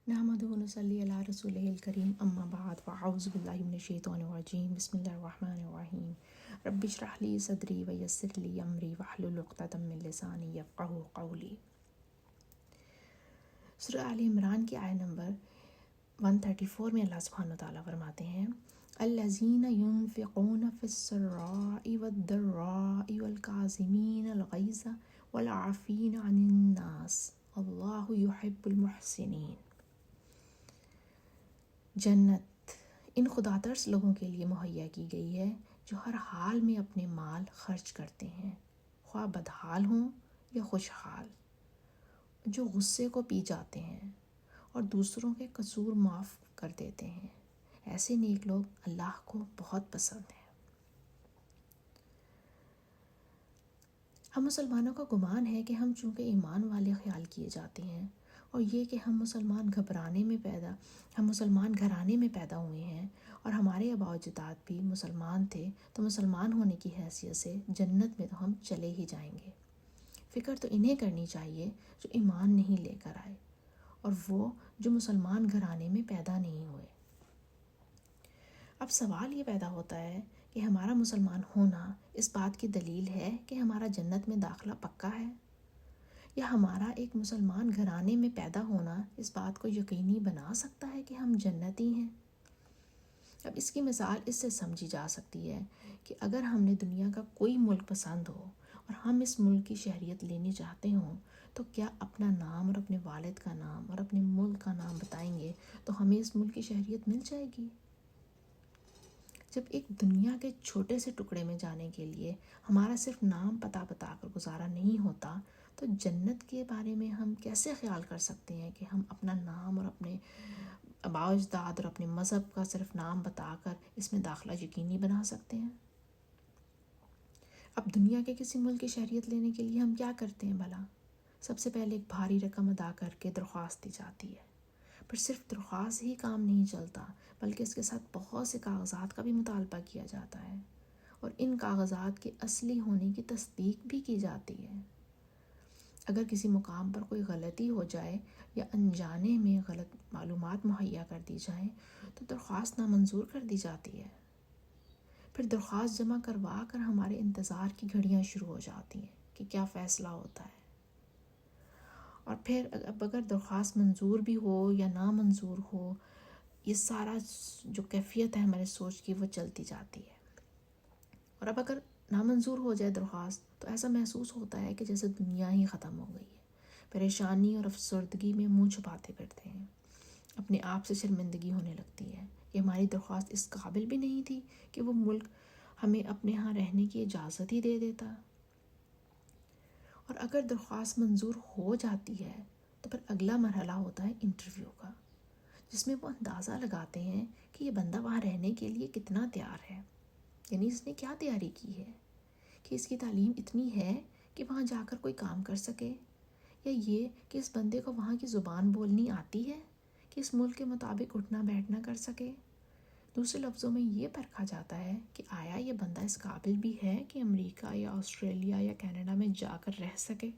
نحمدہ و نصلی علی رسولہ الکریم اما بعد فاعوذ باللہ من الشیطان الرجیم بسم اللہ الرحمن الرحیم رب اشرح لی صدری ویسر لی امری واحلل عقدۃ من لسانی یفقہوا قولی۔ سورہ آل عمران کی آیت نمبر 134 میں اللہ سبحانہ وتعالیٰ فرماتے ہیں الذین ینفقون فی السراء والضراء والکاظمین الغیظ والعافین عن الناس اللہ یحب المحسنین۔ جنت ان خدا ترس لوگوں کے لیے مہیا کی گئی ہے جو ہر حال میں اپنے مال خرچ کرتے ہیں، خواہ بدحال ہوں یا خوشحال، جو غصے کو پی جاتے ہیں اور دوسروں کے قصور معاف کر دیتے ہیں۔ ایسے نیک لوگ اللہ کو بہت پسند ہیں۔ ہم مسلمانوں کا گمان ہے کہ ہم چونکہ ایمان والے خیال کیے جاتے ہیں، اور یہ کہ ہم مسلمان گھرانے میں پیدا ہوئے ہیں اور ہمارے آباء و اجداد بھی مسلمان تھے، تو مسلمان ہونے کی حیثیت سے جنت میں تو ہم چلے ہی جائیں گے۔ فکر تو انہیں کرنی چاہیے جو ایمان نہیں لے کر آئے، اور وہ جو مسلمان گھرانے میں پیدا نہیں ہوئے۔ اب سوال یہ پیدا ہوتا ہے کہ ہمارا مسلمان ہونا اس بات کی دلیل ہے کہ ہمارا جنت میں داخلہ پکا ہے، یا ہمارا ایک مسلمان گھرانے میں پیدا ہونا اس بات کو یقینی بنا سکتا ہے کہ ہم جنتی ہیں؟ اب اس کی مثال اس سے سمجھی جا سکتی ہے کہ اگر ہم نے دنیا کا کوئی ملک پسند ہو اور ہم اس ملک کی شہریت لینی چاہتے ہوں، تو کیا اپنا نام اور اپنے والد کا نام اور اپنے ملک کا نام بتائیں گے تو ہمیں اس ملک کی شہریت مل جائے گی؟ جب ایک دنیا کے چھوٹے سے ٹکڑے میں جانے کے لیے ہمارا صرف نام پتہ بتا کر گزارا نہیں ہوتا، تو جنت کے بارے میں ہم کیسے خیال کر سکتے ہیں کہ ہم اپنا نام اور اپنے آباء و اجداد اور اپنے مذہب کا صرف نام بتا کر اس میں داخلہ یقینی بنا سکتے ہیں؟ اب دنیا کے کسی ملک کی شہریت لینے کے لیے ہم کیا کرتے ہیں بھلا؟ سب سے پہلے ایک بھاری رقم ادا کر کے درخواست دی جاتی ہے، پر صرف درخواست ہی کام نہیں چلتا، بلکہ اس کے ساتھ بہت سے کاغذات کا بھی مطالبہ کیا جاتا ہے، اور ان کاغذات کے اصلی ہونے کی تصدیق بھی کی جاتی ہے۔ اگر کسی مقام پر کوئی غلطی ہو جائے یا انجانے میں غلط معلومات مہیا کر دی جائیں تو درخواست نامنظور کر دی جاتی ہے۔ پھر درخواست جمع کروا کر ہمارے انتظار کی گھڑیاں شروع ہو جاتی ہیں کہ کیا فیصلہ ہوتا ہے، اور پھر اب اگر درخواست منظور بھی ہو یا نامنظور ہو، یہ سارا جو کیفیت ہے ہمارے سوچ کی وہ چلتی جاتی ہے۔ اور اب اگر نامنظور ہو جائے درخواست تو ایسا محسوس ہوتا ہے کہ جیسے دنیا ہی ختم ہو گئی ہے۔ پریشانی اور افسردگی میں منہ چھپاتے پھرتے ہیں، اپنے آپ سے شرمندگی ہونے لگتی ہے کہ ہماری درخواست اس قابل بھی نہیں تھی کہ وہ ملک ہمیں اپنے ہاں رہنے کی اجازت ہی دے دیتا۔ اور اگر درخواست منظور ہو جاتی ہے تو پھر اگلا مرحلہ ہوتا ہے انٹرویو کا، جس میں وہ اندازہ لگاتے ہیں کہ یہ بندہ وہاں رہنے کے لیے کتنا تیار ہے، یعنی اس نے کیا تیاری کی ہے، کہ اس کی تعلیم اتنی ہے کہ وہاں جا کر کوئی کام کر سکے، یا یہ کہ اس بندے کو وہاں کی زبان بولنی آتی ہے کہ اس ملک کے مطابق اٹھنا بیٹھنا کر سکے۔ دوسرے لفظوں میں یہ پرکھا جاتا ہے کہ آیا یہ بندہ اس قابل بھی ہے کہ امریکہ یا آسٹریلیا یا کینیڈا میں جا کر رہ سکے۔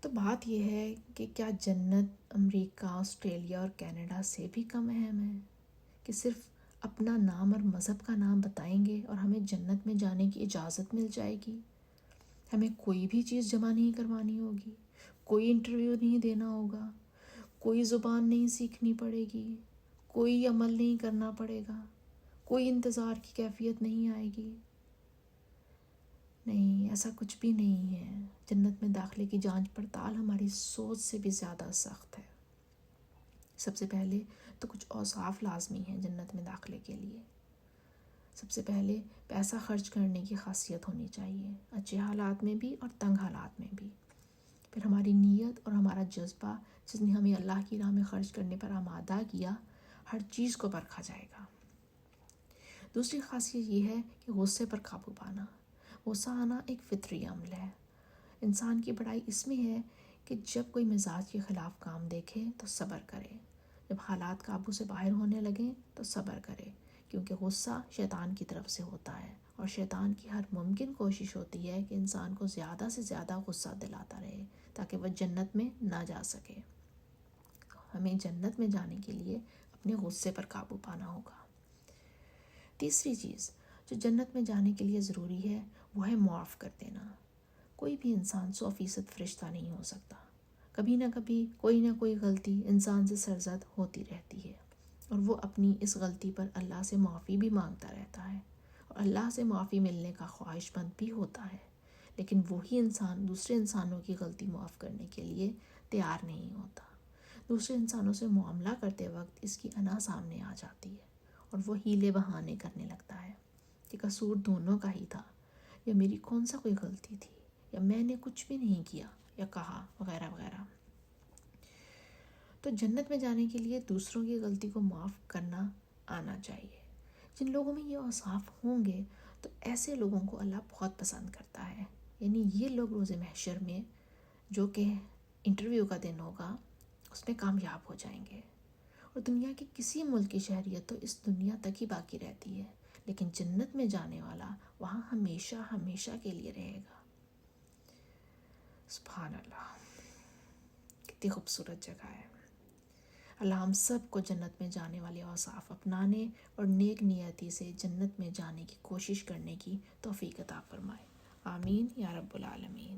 تو بات یہ ہے کہ کیا جنت امریکہ، آسٹریلیا اور کینیڈا سے بھی کم اہم ہے کہ صرف اپنا نام اور مذہب کا نام بتائیں گے اور ہمیں جنت میں جانے کی اجازت مل جائے گی؟ ہمیں کوئی بھی چیز جمع نہیں کروانی ہوگی، کوئی انٹرویو نہیں دینا ہوگا، کوئی زبان نہیں سیکھنی پڑے گی، کوئی عمل نہیں کرنا پڑے گا، کوئی انتظار کی کیفیت نہیں آئے گی۔ نہیں، ایسا کچھ بھی نہیں ہے۔ جنت میں داخلے کی جانچ پڑتال ہماری سوچ سے بھی زیادہ سخت ہے۔ سب سے پہلے تو کچھ اوصاف لازمی ہیں جنت میں داخلے کے لیے۔ سب سے پہلے پیسہ خرچ کرنے کی خاصیت ہونی چاہیے، اچھے حالات میں بھی اور تنگ حالات میں بھی۔ پھر ہماری نیت اور ہمارا جذبہ جس نے ہمیں اللہ کی راہ میں خرچ کرنے پر آمادہ کیا، ہر چیز کو پرکھا جائے گا۔ دوسری خاصیت یہ ہے کہ غصے پر قابو پانا۔ غصہ آنا ایک فطری عمل ہے۔ انسان کی بڑائی اس میں ہے کہ جب کوئی مزاج کے خلاف کام دیکھے تو صبر کرے، جب حالات قابو سے باہر ہونے لگیں تو صبر کرے، کیونکہ غصہ شیطان کی طرف سے ہوتا ہے، اور شیطان کی ہر ممکن کوشش ہوتی ہے کہ انسان کو زیادہ سے زیادہ غصہ دلاتا رہے تاکہ وہ جنت میں نہ جا سکے۔ ہمیں جنت میں جانے کے لیے اپنے غصے پر قابو پانا ہوگا۔ تیسری چیز جو جنت میں جانے کے لیے ضروری ہے وہ ہے معاف کر دینا۔ کوئی بھی انسان 100% فرشتہ نہیں ہو سکتا، کبھی نہ کبھی کوئی نہ کوئی غلطی انسان سے سرزد ہوتی رہتی ہے، اور وہ اپنی اس غلطی پر اللہ سے معافی بھی مانگتا رہتا ہے، اور اللہ سے معافی ملنے کا خواہش مند بھی ہوتا ہے، لیکن وہی انسان دوسرے انسانوں کی غلطی معاف کرنے کے لیے تیار نہیں ہوتا۔ دوسرے انسانوں سے معاملہ کرتے وقت اس کی انا سامنے آ جاتی ہے، اور وہ ہیلے بہانے کرنے لگتا ہے کہ قصور دونوں کا ہی تھا، یا میری کون سا کوئی غلطی تھی، یا میں نے کچھ بھی نہیں کیا یا کہا، وغیرہ وغیرہ۔ تو جنت میں جانے کے لیے دوسروں کی غلطی کو معاف کرنا آنا چاہیے۔ جن لوگوں میں یہ اوصاف ہوں گے تو ایسے لوگوں کو اللہ بہت پسند کرتا ہے، یعنی یہ لوگ روز محشر میں جو کہ انٹرویو کا دن ہوگا اس میں کامیاب ہو جائیں گے، اور دنیا کے کسی ملک کی شہریت تو اس دنیا تک ہی باقی رہتی ہے، لیکن جنت میں جانے والا وہاں ہمیشہ ہمیشہ کے لیے رہے گا۔ سبحان اللہ، کتنی خوبصورت جگہ ہے۔ اللہ ہم سب کو جنت میں جانے والے اوصاف اپنانے اور نیک نیتی سے جنت میں جانے کی کوشش کرنے کی توفیق عطا فرمائے۔ آمین یا رب العالمین۔